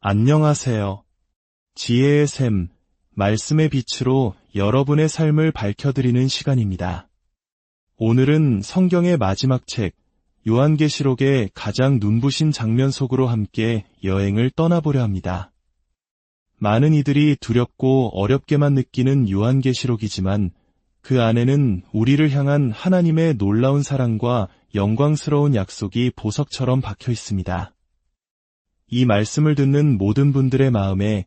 안녕하세요. 지혜의 샘, 말씀의 빛으로 여러분의 삶을 밝혀드리는 시간입니다. 오늘은 성경의 마지막 책, 요한계시록의 가장 눈부신 장면 속으로 함께 여행을 떠나보려 합니다. 많은 이들이 두렵고 어렵게만 느끼는 요한계시록이지만 그 안에는 우리를 향한 하나님의 놀라운 사랑과 영광스러운 약속이 보석처럼 박혀 있습니다. 이 말씀을 듣는 모든 분들의 마음에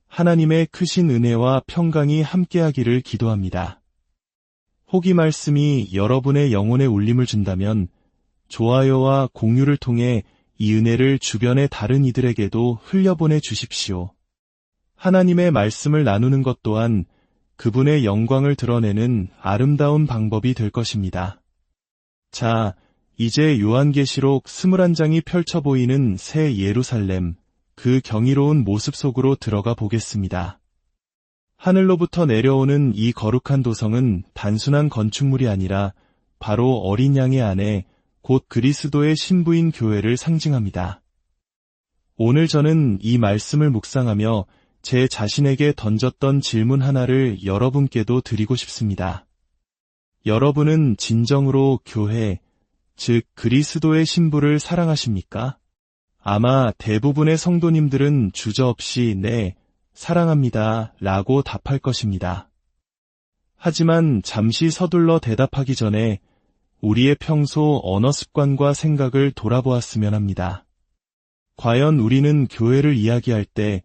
하나님의 크신 은혜와 평강이 함께하기를 기도합니다. 혹 이 말씀이 여러분의 영혼에 울림을 준다면 좋아요와 공유를 통해 이 은혜를 주변의 다른 이들에게도 흘려보내 주십시오. 하나님의 말씀을 나누는 것 또한 그분의 영광을 드러내는 아름다운 방법이 될 것입니다. 자, 이제 요한계시록 21장이 펼쳐 보이는 새 예루살렘, 그 경이로운 모습 속으로 들어가 보겠습니다. 하늘로부터 내려오는 이 거룩한 도성은 단순한 건축물이 아니라 바로 어린 양의 아내, 곧 그리스도의 신부인 교회를 상징합니다. 오늘 저는 이 말씀을 묵상하며 제 자신에게 던졌던 질문 하나를 여러분께도 드리고 싶습니다. 여러분은 진정으로 교회, 즉 그리스도의 신부를 사랑하십니까? 아마 대부분의 성도님들은 주저없이 네, 사랑합니다 라고 답할 것입니다. 하지만 잠시 서둘러 대답하기 전에 우리의 평소 언어 습관과 생각을 돌아보았으면 합니다. 과연 우리는 교회를 이야기할 때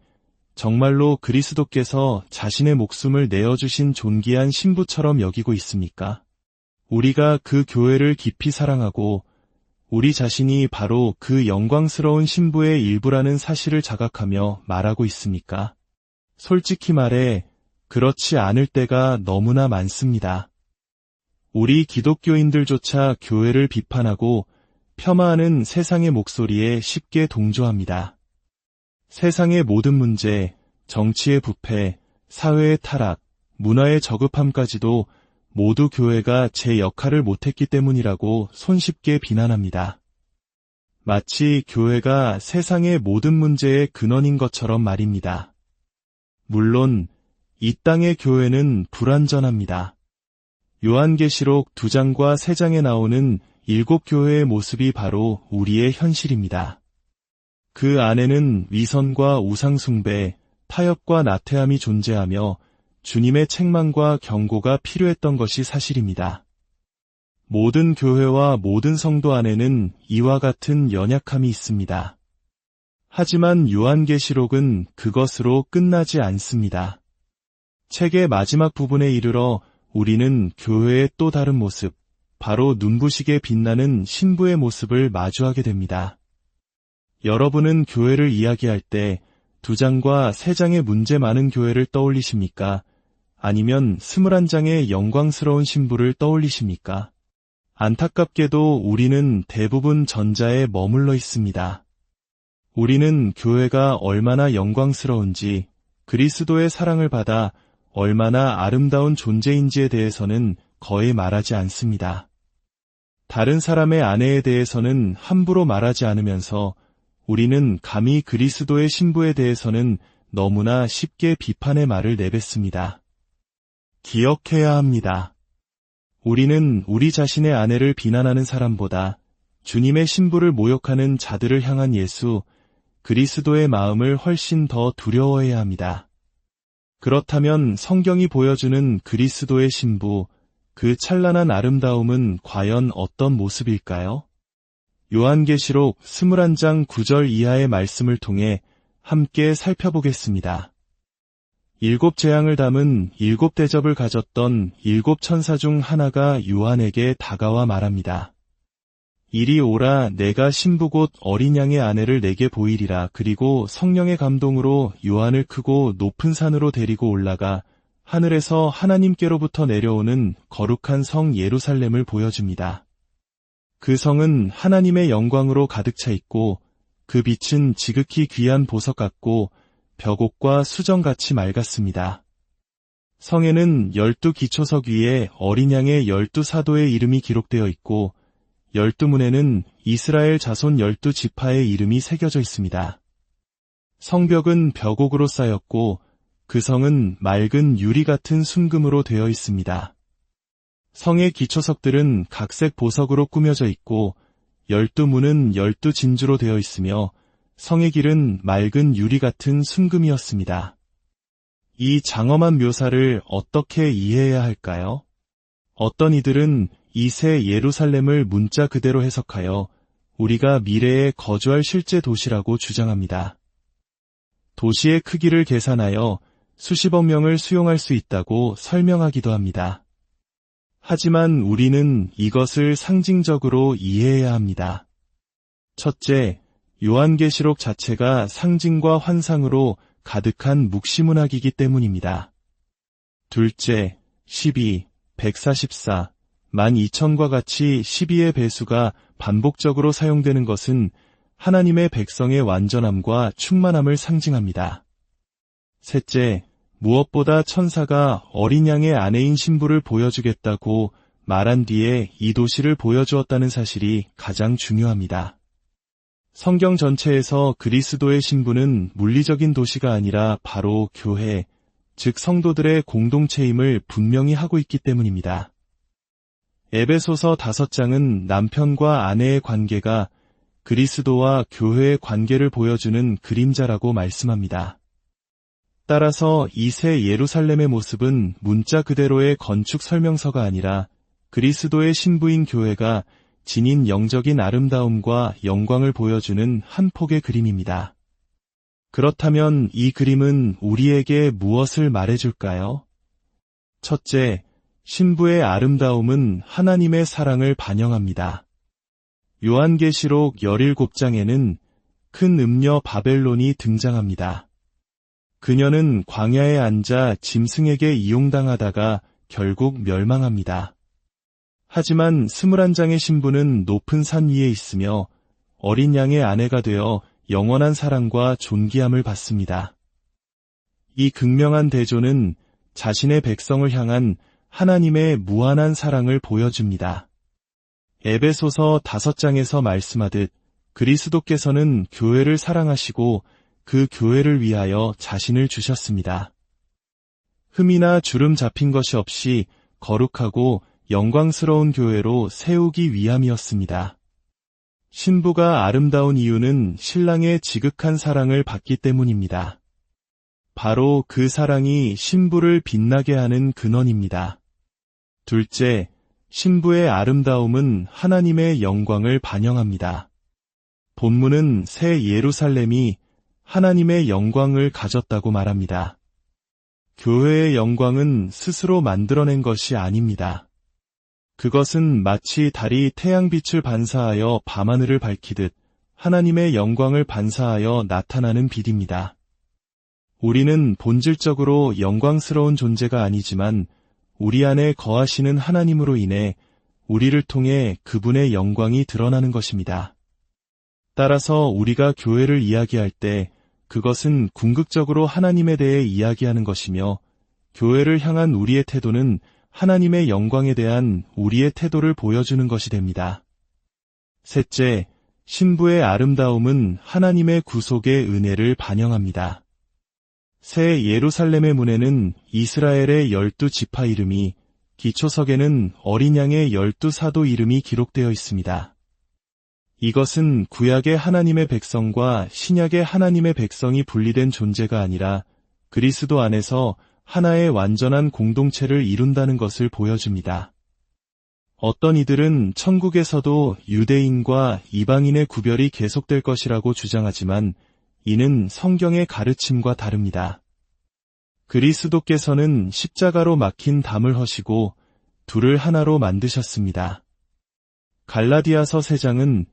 정말로 그리스도께서 자신의 목숨을 내어주신 존귀한 신부처럼 여기고 있습니까? 우리가 그 교회를 깊이 사랑하고 우리 자신이 바로 그 영광스러운 신부의 일부라는 사실을 자각하며 말하고 있습니까? 솔직히 말해 그렇지 않을 때가 너무나 많습니다. 우리 기독교인들조차 교회를 비판하고 폄하하는 세상의 목소리에 쉽게 동조합니다. 세상의 모든 문제, 정치의 부패, 사회의 타락, 문화의 저급함까지도 모두 교회가 제 역할을 못했기 때문이라고 손쉽게 비난합니다. 마치 교회가 세상의 모든 문제의 근원인 것처럼 말입니다. 물론 이 땅의 교회는 불완전합니다. 요한계시록 2장과 3장에 나오는 7교회의 모습이 바로 우리의 현실입니다. 그 안에는 위선과 우상숭배, 타협과 나태함이 존재하며 주님의 책망과 경고가 필요했던 것이 사실입니다. 모든 교회와 모든 성도 안에는 이와 같은 연약함이 있습니다. 하지만 요한계시록은 그것으로 끝나지 않습니다. 책의 마지막 부분에 이르러 우리는 교회의 또 다른 모습, 바로 눈부시게 빛나는 신부의 모습을 마주하게 됩니다. 여러분은 교회를 이야기할 때 2장과 3장의 문제 많은 교회를 떠올리십니까? 아니면 21장의 영광스러운 신부를 떠올리십니까? 안타깝게도 우리는 대부분 전자에 머물러 있습니다. 우리는 교회가 얼마나 영광스러운지, 그리스도의 사랑을 받아 얼마나 아름다운 존재인지에 대해서는 거의 말하지 않습니다. 다른 사람의 아내에 대해서는 함부로 말하지 않으면서 우리는 감히 그리스도의 신부에 대해서는 너무나 쉽게 비판의 말을 내뱉습니다. 기억해야 합니다. 우리는 우리 자신의 아내를 비난하는 사람보다 주님의 신부를 모욕하는 자들을 향한 예수, 그리스도의 마음을 훨씬 더 두려워해야 합니다. 그렇다면 성경이 보여주는 그리스도의 신부, 그 찬란한 아름다움은 과연 어떤 모습일까요? 요한계시록 21장 9절 이하의 말씀을 통해 함께 살펴보겠습니다. 7 재앙을 담은 7 대접을 가졌던 7 천사 중 하나가 요한에게 다가와 말합니다. 이리 오라, 내가 신부 곧 어린 양의 아내를 내게 보이리라. 그리고 성령의 감동으로 요한을 크고 높은 산으로 데리고 올라가 하늘에서 하나님께로부터 내려오는 거룩한 성 예루살렘을 보여줍니다. 그 성은 하나님의 영광으로 가득 차 있고 그 빛은 지극히 귀한 보석 같고 벽옥과 수정같이 맑았습니다. 성에는 12 기초석 위에 어린 양의 12 사도의 이름이 기록되어 있고 12문에는 이스라엘 자손 12지파의 이름이 새겨져 있습니다. 성벽은 벽옥으로 쌓였고 그 성은 맑은 유리 같은 순금으로 되어 있습니다. 성의 기초석들은 각색 보석으로 꾸며져 있고 12문은 12진주로 되어 있으며 성의 길은 맑은 유리 같은 순금이었습니다. 이 장엄한 묘사를 어떻게 이해해야 할까요? 어떤 이들은 이 새 예루살렘을 문자 그대로 해석하여 우리가 미래에 거주할 실제 도시라고 주장합니다. 도시의 크기를 계산하여 수십억 명을 수용할 수 있다고 설명하기도 합니다. 하지만 우리는 이것을 상징적으로 이해해야 합니다. 첫째, 요한계시록 자체가 상징과 환상으로 가득한 묵시문학이기 때문입니다. 둘째, 12, 144, 12,000과 같이 12의 배수가 반복적으로 사용되는 것은 하나님의 백성의 완전함과 충만함을 상징합니다. 셋째, 무엇보다 천사가 어린 양의 아내인 신부를 보여주겠다고 말한 뒤에 이 도시를 보여주었다는 사실이 가장 중요합니다. 성경 전체에서 그리스도의 신부는 물리적인 도시가 아니라 바로 교회, 즉 성도들의 공동체임을 분명히 하고 있기 때문입니다. 에베소서 5장은 남편과 아내의 관계가 그리스도와 교회의 관계를 보여주는 그림자라고 말씀합니다. 따라서 이 새 예루살렘의 모습은 문자 그대로의 건축 설명서가 아니라 그리스도의 신부인 교회가 지닌 영적인 아름다움과 영광을 보여주는 한 폭의 그림입니다. 그렇다면 이 그림은 우리에게 무엇을 말해줄까요? 첫째, 신부의 아름다움은 하나님의 사랑을 반영합니다. 요한계시록 17장에는 큰 음녀 바벨론이 등장합니다. 그녀는 광야에 앉아 짐승에게 이용당하다가 결국 멸망합니다. 하지만 21장의 신부는 높은 산 위에 있으며 어린 양의 아내가 되어 영원한 사랑과 존귀함을 받습니다. 이 극명한 대조는 자신의 백성을 향한 하나님의 무한한 사랑을 보여줍니다. 에베소서 5장에서 말씀하듯 그리스도께서는 교회를 사랑하시고 그 교회를 위하여 자신을 주셨습니다. 흠이나 주름 잡힌 것이 없이 거룩하고 영광스러운 교회로 세우기 위함이었습니다. 신부가 아름다운 이유는 신랑의 지극한 사랑을 받기 때문입니다. 바로 그 사랑이 신부를 빛나게 하는 근원입니다. 둘째, 신부의 아름다움은 하나님의 영광을 반영합니다. 본문은 새 예루살렘이 하나님의 영광을 가졌다고 말합니다. 교회의 영광은 스스로 만들어낸 것이 아닙니다. 그것은 마치 달이 태양빛을 반사하여 밤하늘을 밝히듯 하나님의 영광을 반사하여 나타나는 빛입니다. 우리는 본질적으로 영광스러운 존재가 아니지만 우리 안에 거하시는 하나님으로 인해 우리를 통해 그분의 영광이 드러나는 것입니다. 따라서 우리가 교회를 이야기할 때 그것은 궁극적으로 하나님에 대해 이야기하는 것이며 교회를 향한 우리의 태도는 하나님의 영광에 대한 우리의 태도를 보여주는 것이 됩니다. 셋째, 신부의 아름다움은 하나님의 구속의 은혜를 반영합니다. 새 예루살렘의 문에는 이스라엘의 12지파 이름이, 기초석에는 어린 양의 12사도 이름이 기록되어 있습니다. 이것은 구약의 하나님의 백성과 신약의 하나님의 백성이 분리된 존재가 아니라 그리스도 안에서 하나의 완전한 공동체를 이룬다는 것을 보여줍니다. 어떤 이들은 천국에서도 유대인과 이방인의 구별이 계속될 것이라고 주장하지만 이는 성경의 가르침과 다릅니다. 그리스도께서는 십자가로 막힌 담을 허시고 둘을 하나로 만드셨습니다. 갈라디아서 3장은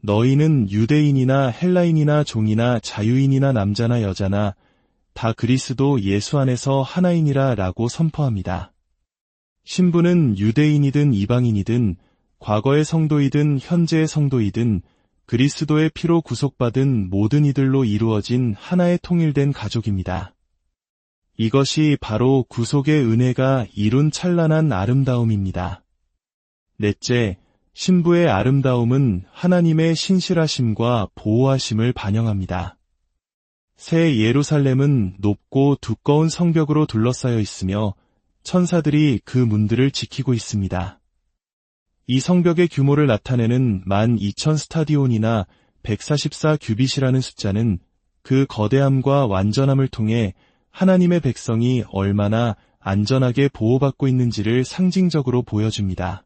너희는 유대인이나 헬라인이나 종이나 자유인이나 남자나 여자나 다 그리스도 예수 안에서 하나이니라 라고 선포합니다. 신부는 유대인이든 이방인이든 과거의 성도이든 현재의 성도이든 그리스도의 피로 구속받은 모든 이들로 이루어진 하나의 통일된 가족입니다. 이것이 바로 구속의 은혜가 이룬 찬란한 아름다움입니다. 넷째, 신부의 아름다움은 하나님의 신실하심과 보호하심을 반영합니다. 새 예루살렘은 높고 두꺼운 성벽으로 둘러싸여 있으며 천사들이 그 문들을 지키고 있습니다. 이 성벽의 규모를 나타내는 12,000 스타디온이나 144 규빗이라는 숫자는 그 거대함과 완전함을 통해 하나님의 백성이 얼마나 안전하게 보호받고 있는지를 상징적으로 보여줍니다.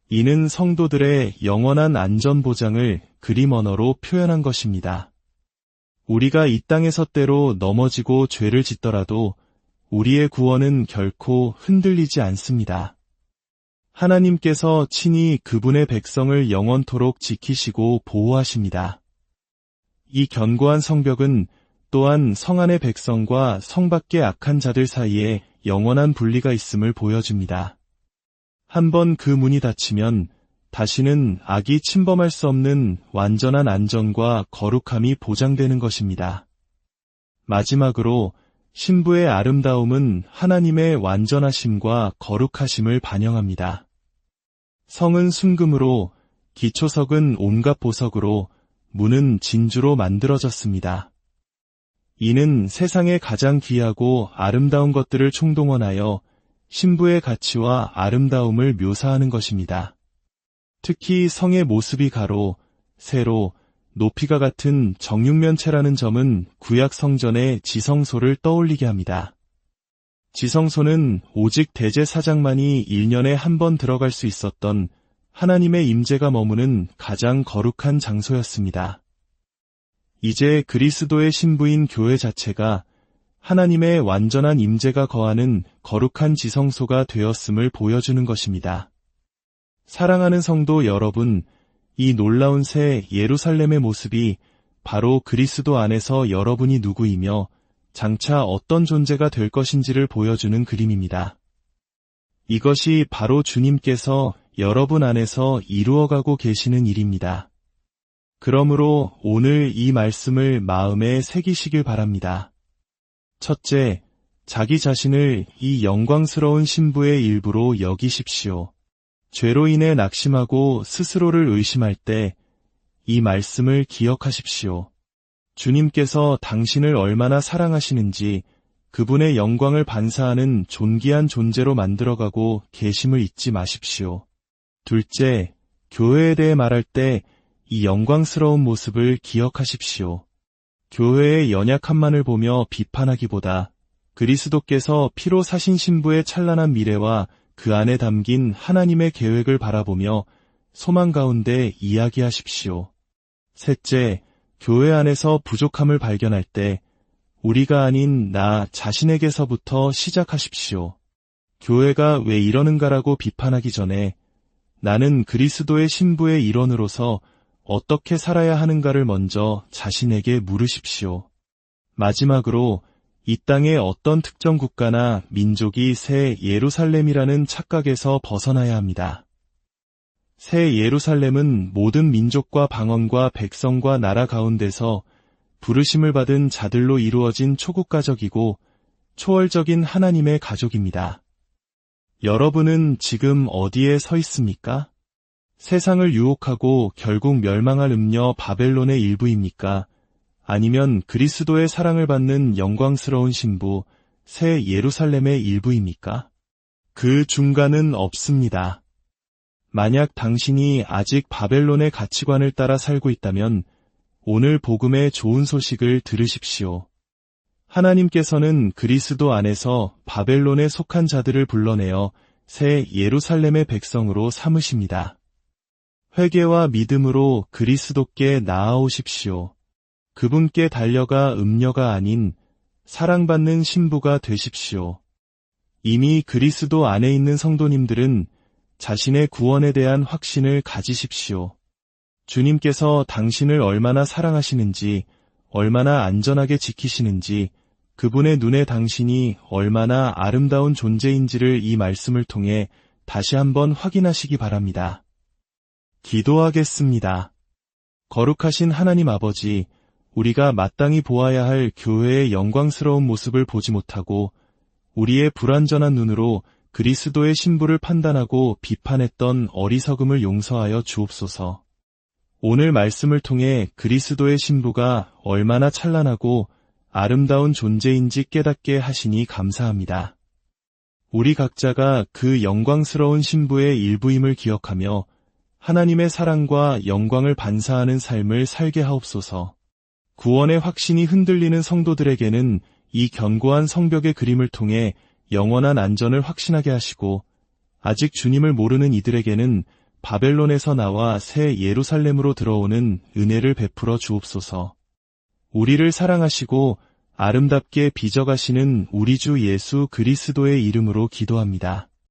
이는 성도들의 영원한 안전 보장을 그림 언어로 표현한 것입니다. 우리가 이 땅에서 때로 넘어지고 죄를 짓더라도 우리의 구원은 결코 흔들리지 않습니다. 하나님께서 친히 그분의 백성을 영원토록 지키시고 보호하십니다. 이 견고한 성벽은 또한 성 안의 백성과 성 밖의 악한 자들 사이에 영원한 분리가 있음을 보여줍니다. 한번 그 문이 닫히면 다시는 악이 침범할 수 없는 완전한 안전과 거룩함이 보장되는 것입니다. 마지막으로 신부의 아름다움은 하나님의 완전하심과 거룩하심을 반영합니다. 성은 순금으로, 기초석은 온갖 보석으로, 문은 진주로 만들어졌습니다. 이는 세상의 가장 귀하고 아름다운 것들을 총동원하여 신부의 가치와 아름다움을 묘사하는 것입니다. 특히 성의 모습이 가로, 세로, 높이가 같은 정육면체라는 점은 구약 성전의 지성소를 떠올리게 합니다. 지성소는 오직 대제사장만이 1년에 한 번 들어갈 수 있었던 하나님의 임재가 머무는 가장 거룩한 장소였습니다. 이제 그리스도의 신부인 교회 자체가 하나님의 완전한 임재가 거하는 거룩한 지성소가 되었음을 보여주는 것입니다. 사랑하는 성도 여러분, 이 놀라운 새 예루살렘의 모습이 바로 그리스도 안에서 여러분이 누구이며 장차 어떤 존재가 될 것인지를 보여주는 그림입니다. 이것이 바로 주님께서 여러분 안에서 이루어가고 계시는 일입니다. 그러므로 오늘 이 말씀을 마음에 새기시길 바랍니다. 첫째, 자기 자신을 이 영광스러운 신부의 일부로 여기십시오. 죄로 인해 낙심하고 스스로를 의심할 때 이 말씀을 기억하십시오. 주님께서 당신을 얼마나 사랑하시는지 그분의 영광을 반사하는 존귀한 존재로 만들어가고 계심을 잊지 마십시오. 둘째, 교회에 대해 말할 때 이 영광스러운 모습을 기억하십시오. 교회의 연약함만을 보며 비판하기보다 그리스도께서 피로 사신 신부의 찬란한 미래와 그 안에 담긴 하나님의 계획을 바라보며 소망 가운데 이야기하십시오. 셋째, 교회 안에서 부족함을 발견할 때 우리가 아닌 나 자신에게서부터 시작하십시오. 교회가 왜 이러는가라고 비판하기 전에 나는 그리스도의 신부의 일원으로서 어떻게 살아야 하는가를 먼저 자신에게 물으십시오. 마지막으로 이 땅의 어떤 특정 국가나 민족이 새 예루살렘이라는 착각에서 벗어나야 합니다. 새 예루살렘은 모든 민족과 방언과 백성과 나라 가운데서 부르심을 받은 자들로 이루어진 초국가적이고 초월적인 하나님의 가족입니다. 여러분은 지금 어디에 서 있습니까? 세상을 유혹하고 결국 멸망할 음녀 바벨론의 일부입니까? 아니면 그리스도의 사랑을 받는 영광스러운 신부 새 예루살렘의 일부입니까? 그 중간은 없습니다. 만약 당신이 아직 바벨론의 가치관을 따라 살고 있다면 오늘 복음의 좋은 소식을 들으십시오. 하나님께서는 그리스도 안에서 바벨론에 속한 자들을 불러내어 새 예루살렘의 백성으로 삼으십니다. 회개와 믿음으로 그리스도께 나아오십시오. 그분께 달려가 음녀가 아닌 사랑받는 신부가 되십시오. 이미 그리스도 안에 있는 성도님들은 자신의 구원에 대한 확신을 가지십시오. 주님께서 당신을 얼마나 사랑하시는지, 얼마나 안전하게 지키시는지, 그분의 눈에 당신이 얼마나 아름다운 존재인지를 이 말씀을 통해 다시 한번 확인하시기 바랍니다. 기도하겠습니다. 거룩하신 하나님 아버지, 우리가 마땅히 보아야 할 교회의 영광스러운 모습을 보지 못하고 우리의 불완전한 눈으로 그리스도의 신부를 판단하고 비판했던 어리석음을 용서하여 주옵소서. 오늘 말씀을 통해 그리스도의 신부가 얼마나 찬란하고 아름다운 존재인지 깨닫게 하시니 감사합니다. 우리 각자가 그 영광스러운 신부의 일부임을 기억하며 하나님의 사랑과 영광을 반사하는 삶을 살게 하옵소서. 구원의 확신이 흔들리는 성도들에게는 이 견고한 성벽의 그림을 통해 영원한 안전을 확신하게 하시고, 아직 주님을 모르는 이들에게는 바벨론에서 나와 새 예루살렘으로 들어오는 은혜를 베풀어 주옵소서. 우리를 사랑하시고 아름답게 빚어가시는 우리 주 예수 그리스도의 이름으로 기도합니다.